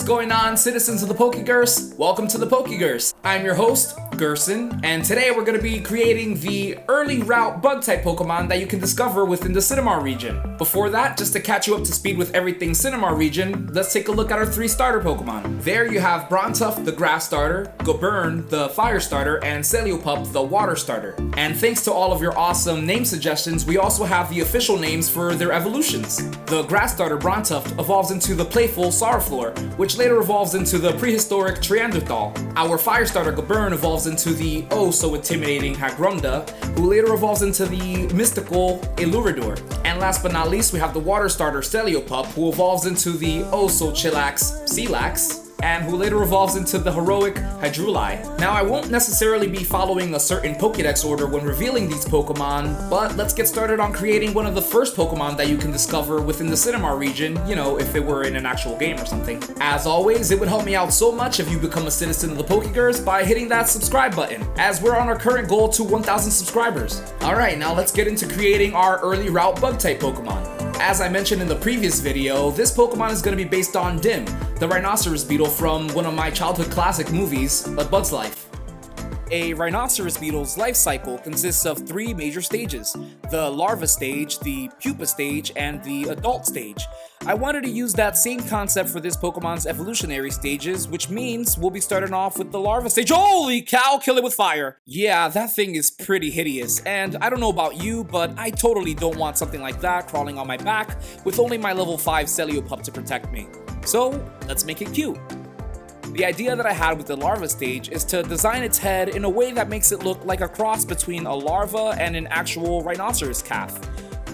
going on, citizens of the Pokegerse? Welcome to the Pokegerse. I'm your host, Gerson, and today we're going to be creating the early route bug-type Pokemon that you can discover within the Cinemar region. Before that, just to catch you up to speed with everything Cinemar region, let's take a look at our 3 starter Pokemon. There you have Brontuff, the grass starter, Gobern, the fire starter, and Celiopup, the water starter. And thanks to all of your awesome name suggestions, we also have the official names for their evolutions. The grass starter Brontuff evolves into the playful Sorrowfloor, which later evolves into the prehistoric Trianderthal. Our fire starter Gobern evolves into the oh-so-intimidating Hagrumda, who later evolves into the mystical Eluridor. And last but not least, we have the water starter Celiopup, who evolves into the oh-so-chillax Celax, and who later evolves into the heroic Hydruli. Now, I won't necessarily be following a certain Pokedex order when revealing these Pokemon, but let's get started on creating one of the first Pokemon that you can discover within the Cinemar region, you know, if it were in an actual game or something. As always, it would help me out so much if you become a citizen of the Pokegerse by hitting that subscribe button, as we're on our current goal to 1,000 subscribers. Alright, now let's get into creating our early route bug-type Pokemon. As I mentioned in the previous video, this Pokemon is going to be based on Dim, the Rhinoceros Beetle from one of my childhood classic movies, A Bug's Life. A Rhinoceros Beetle's life cycle consists of 3 major stages: the larva stage, the pupa stage, and the adult stage. I wanted to use that same concept for this Pokemon's evolutionary stages, which means we'll be starting off with the larva stage. Holy cow, kill it with fire! Yeah, that thing is pretty hideous, and I don't know about you, but I totally don't want something like that crawling on my back with only my level 5 Celiopup to protect me. So, let's make it cute. The idea that I had with the larva stage is to design its head in a way that makes it look like a cross between a larva and an actual rhinoceros calf,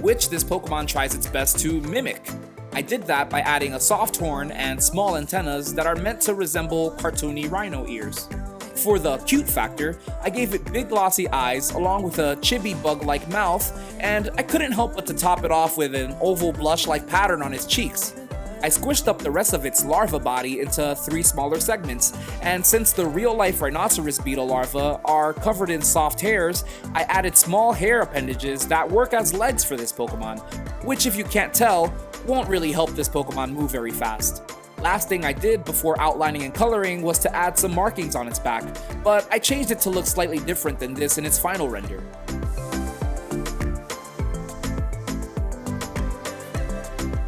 which this Pokemon tries its best to mimic. I did that by adding a soft horn and small antennas that are meant to resemble cartoony rhino ears. For the cute factor, I gave it big glossy eyes along with a chibi bug-like mouth, and I couldn't help but to top it off with an oval blush-like pattern on its cheeks. I squished up the rest of its larva body into 3 smaller segments, and since the real-life Rhinoceros Beetle larvae are covered in soft hairs, I added small hair appendages that work as legs for this Pokemon, which, if you can't tell, won't really help this Pokemon move very fast. Last thing I did before outlining and coloring was to add some markings on its back, but I changed it to look slightly different than this in its final render.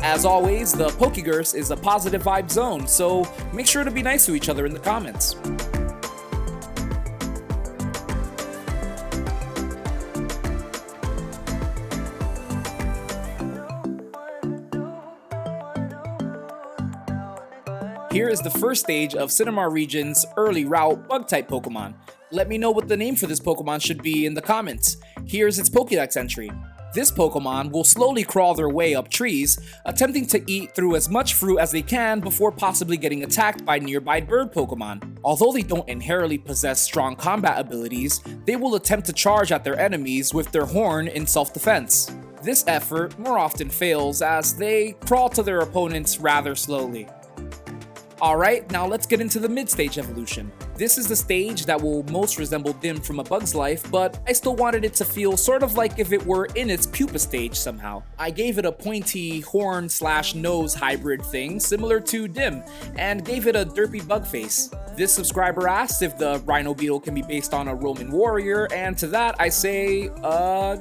As always, the Pokegerse is a positive vibe zone, so make sure to be nice to each other in the comments. Here is the first stage of Cinemar region's early route bug-type Pokemon. Let me know what the name for this Pokemon should be in the comments. Here's its Pokedex entry. This Pokemon will slowly crawl their way up trees, attempting to eat through as much fruit as they can before possibly getting attacked by nearby bird Pokemon. Although they don't inherently possess strong combat abilities, they will attempt to charge at their enemies with their horn in self-defense. This effort more often fails as they crawl to their opponents rather slowly. Alright, now let's get into the mid-stage evolution. This is the stage that will most resemble Dim from A Bug's Life, but I still wanted it to feel sort of like if it were in its pupa stage somehow. I gave it a pointy horn/nose hybrid thing similar to Dim, and gave it a derpy bug face. This subscriber asked if the Rhino Beetle can be based on a Roman warrior, and to that I say,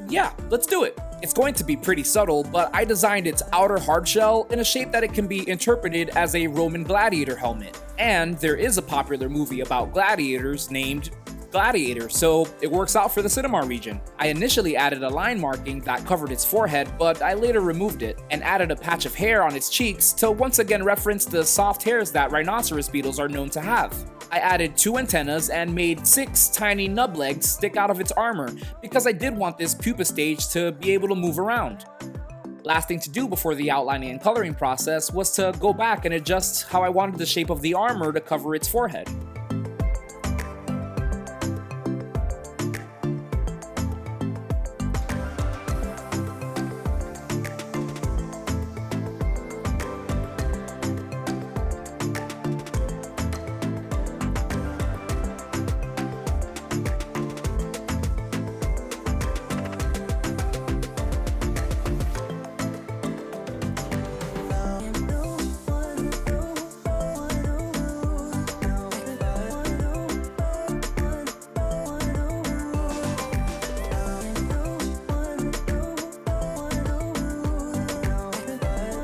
yeah, let's do it. It's going to be pretty subtle, but I designed its outer hardshell in a shape that it can be interpreted as a Roman gladiator helmet. And there is a popular movie about gladiators named Gladiator, so it works out for the Cinemar region. I initially added a line marking that covered its forehead, but I later removed it, and added a patch of hair on its cheeks to once again reference the soft hairs that rhinoceros beetles are known to have. I added 2 antennas and made 6 tiny nub legs stick out of its armor, because I did want this pupa stage to be able to move around. Last thing to do before the outlining and coloring process was to go back and adjust how I wanted the shape of the armor to cover its forehead.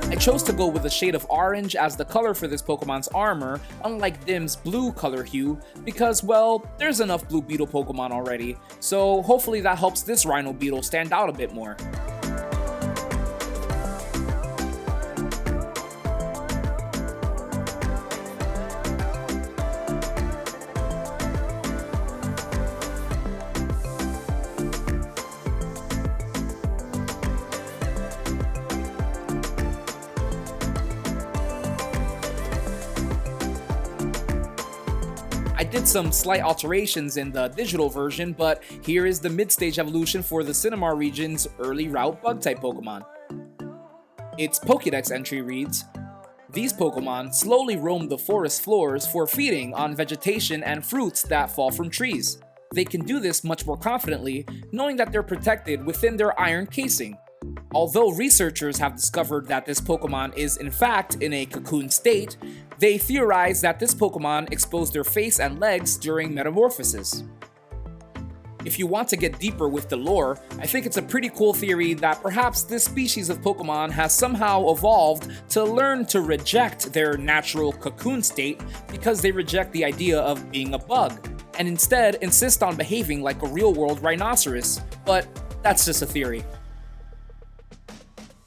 I chose to go with a shade of orange as the color for this Pokemon's armor, unlike Dim's blue color hue, because, well, there's enough Blue Beetle Pokemon already, so hopefully that helps this Rhino Beetle stand out a bit more. I did some slight alterations in the digital version, but here is the mid-stage evolution for the Cinemar Region's early route Bug-type Pokemon. Its Pokedex entry reads, "These Pokemon slowly roam the forest floors for feeding on vegetation and fruits that fall from trees. They can do this much more confidently, knowing that they're protected within their iron casing. Although researchers have discovered that this Pokemon is in fact in a cocoon state, they theorize that this Pokemon exposed their face and legs during metamorphosis." If you want to get deeper with the lore, I think it's a pretty cool theory that perhaps this species of Pokemon has somehow evolved to learn to reject their natural cocoon state because they reject the idea of being a bug, and instead insist on behaving like a real-world rhinoceros, but that's just a theory.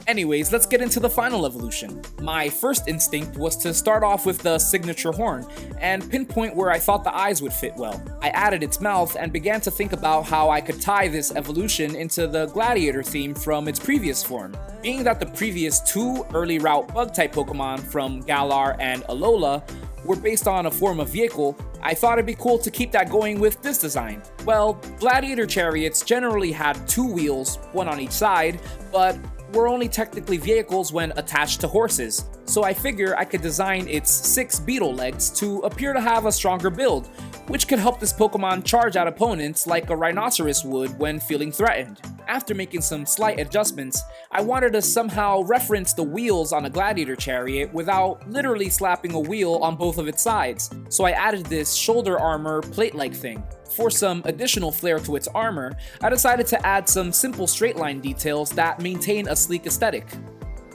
Anyways, let's get into the final evolution. My first instinct was to start off with the signature horn, and pinpoint where I thought the eyes would fit well. I added its mouth and began to think about how I could tie this evolution into the gladiator theme from its previous form. Being that the previous two early route bug-type Pokemon from Galar and Alola were based on a form of vehicle, I thought it'd be cool to keep that going with this design. Well, gladiator chariots generally had two wheels, one on each side, but were only technically vehicles when attached to horses, so I figure I could design its 6 beetle legs to appear to have a stronger build, which could help this Pokemon charge at opponents like a rhinoceros would when feeling threatened. After making some slight adjustments, I wanted to somehow reference the wheels on a gladiator chariot without literally slapping a wheel on both of its sides, so I added this shoulder armor plate-like thing. For some additional flair to its armor, I decided to add some simple straight line details that maintain a sleek aesthetic.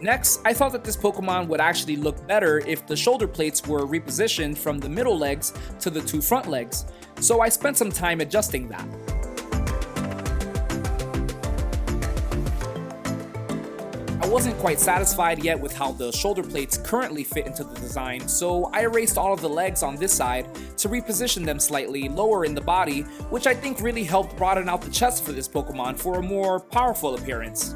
Next, I thought that this Pokemon would actually look better if the shoulder plates were repositioned from the middle legs to the 2 front legs, so I spent some time adjusting that. I wasn't quite satisfied yet with how the shoulder plates currently fit into the design, so I erased all of the legs on this side to reposition them slightly lower in the body, which I think really helped broaden out the chest for this Pokemon for a more powerful appearance.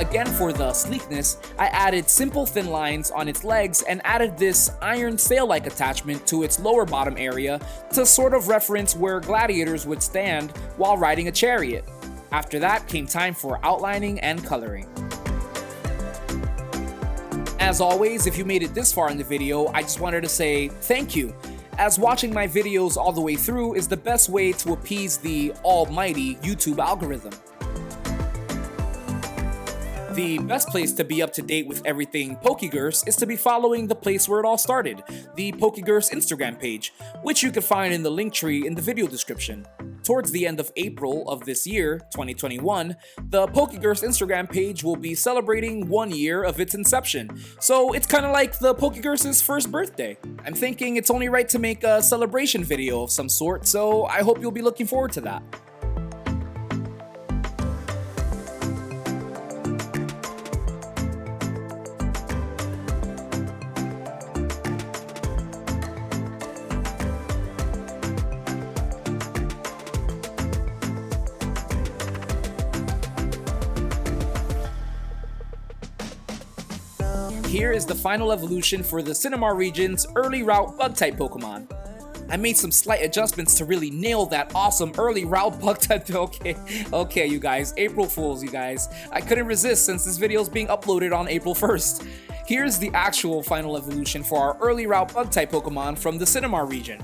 Again, for the sleekness, I added simple thin lines on its legs and added this iron sail-like attachment to its lower bottom area to sort of reference where gladiators would stand while riding a chariot. After that came time for outlining and coloring. As always, if you made it this far in the video, I just wanted to say thank you, as watching my videos all the way through is the best way to appease the almighty YouTube algorithm. The best place to be up to date with everything Pokegerse is to be following the place where it all started, the Pokegerse Instagram page, which you can find in the link tree in the video description. Towards the end of April of this year, 2021, the Pokegerse Instagram page will be celebrating 1 year of its inception, so it's kinda like the Pokegerse's first birthday. I'm thinking it's only right to make a celebration video of some sort, so I hope you'll be looking forward to that. Here is the final evolution for the Cinemar Region's early route bug-type Pokemon. I made some slight adjustments to really nail that awesome early route bug-type. Okay, you guys, April Fools, you guys. I couldn't resist since this video is being uploaded on April 1st. Here's the actual final evolution for our early route bug-type Pokemon from the Cinemar region.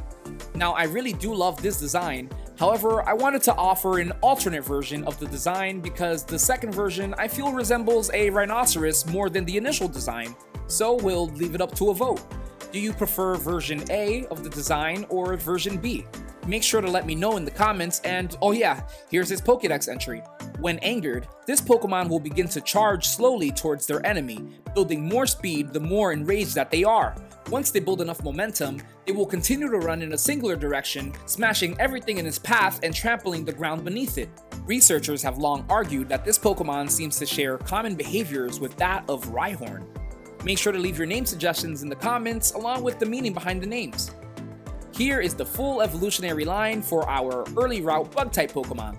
Now, I really do love this design. However, I wanted to offer an alternate version of the design because the second version I feel resembles a rhinoceros more than the initial design. So we'll leave it up to a vote. Do you prefer version A of the design or version B? Make sure to let me know in the comments, and oh yeah, here's his Pokedex entry. When angered, this Pokemon will begin to charge slowly towards their enemy, building more speed the more enraged that they are. Once they build enough momentum, they will continue to run in a singular direction, smashing everything in its path and trampling the ground beneath it. Researchers have long argued that this Pokemon seems to share common behaviors with that of Rhyhorn. Make sure to leave your name suggestions in the comments along with the meaning behind the names. Here is the full evolutionary line for our early route bug-type Pokemon.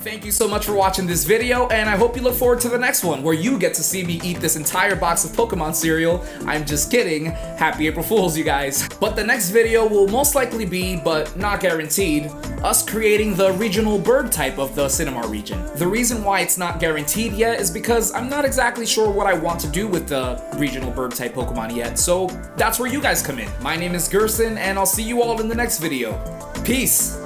Thank you so much for watching this video, and I hope you look forward to the next one where you get to see me eat this entire box of Pokemon cereal. I'm just kidding. Happy April Fools, you guys. But the next video will most likely be, but not guaranteed, us creating the regional bird type of the Cinemar region. The reason why it's not guaranteed yet is because I'm not exactly sure what I want to do with the regional bird type Pokemon yet, so that's where you guys come in. My name is Gerson, and I'll see you all in the next video. Peace!